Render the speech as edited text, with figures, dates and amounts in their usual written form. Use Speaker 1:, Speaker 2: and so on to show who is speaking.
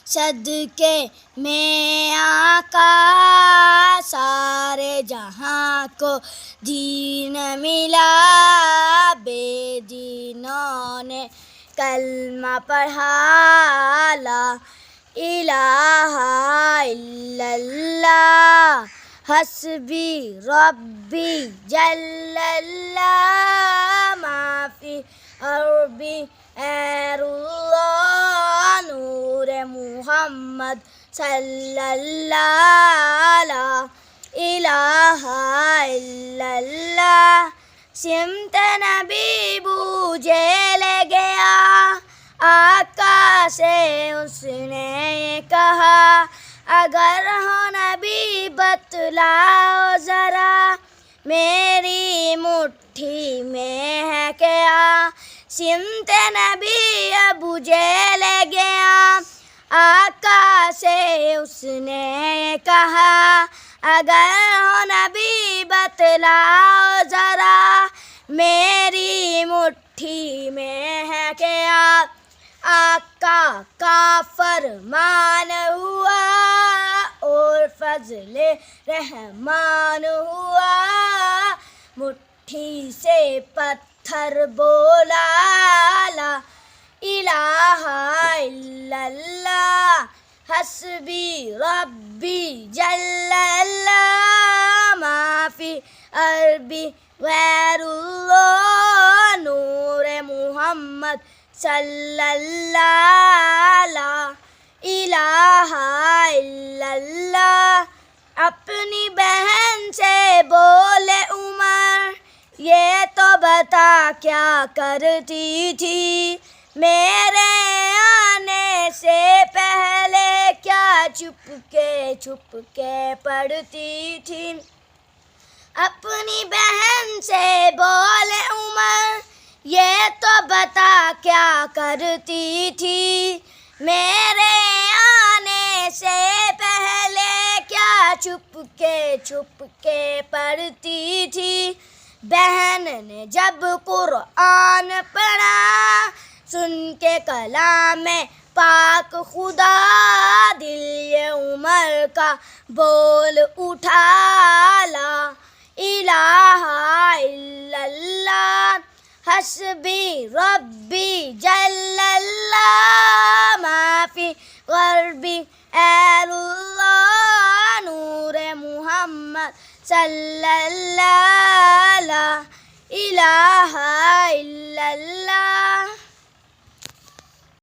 Speaker 1: सदके में आका सारे जहाँ को दीन मिला, बेदीनों ने कलमा पढ़ा, ला इलाहा इल्लल्लाह हस्बी रब्बी जल्लल्लाह माफी अरबी एरुल्लाह नूर मुहम्मद सल्लल्लाह ला इलाहा इल्लल्लाह सिमत नबी बूझे ले गया आका से उसने ये कहा, अगर हो नबी बतलाओ ज़रा मेरी मुट्ठी में है क्या। सिमत नबी अबू जेल गया आका से उसने ये कहा, अगर हो नबी बतलाओ ज़रा मेरी मुट्ठी में है क्या। आका का फरमान हुआ और फज़ले रहमान हुआ, मुट्ठी से पत्थर बोला, ला इलाहा इल्लल्लाह हस्बी रब्बी जल्लल्लाह माफी अरबी गैरुल्लाह नूर मुहम्मद सल्लल्लाह ला इलाहा इल्लल्लाह। अपनी बहन से बोले उमर, ये तो बता क्या करती थी, मेरे आने से पहले क्या चुपके पढ़ती थी। अपनी बहन से बोले उमर, ये तो बता क्या करती थी, मेरे आने से पहले क्या चुपके पढ़ती थी। बहन ने जब कुरान पढ़ा, सुन के कलाम पाक खुदा, दिल ये उमर का बोल उठा, ला इलाहा इल्लल्लाह हस्बी रब्बी जल्लल्लाह माफी गरबी एरुल्लाह नूर मुहम्मद सल्लल्लाह ला इलाहा इल्लल्लाह।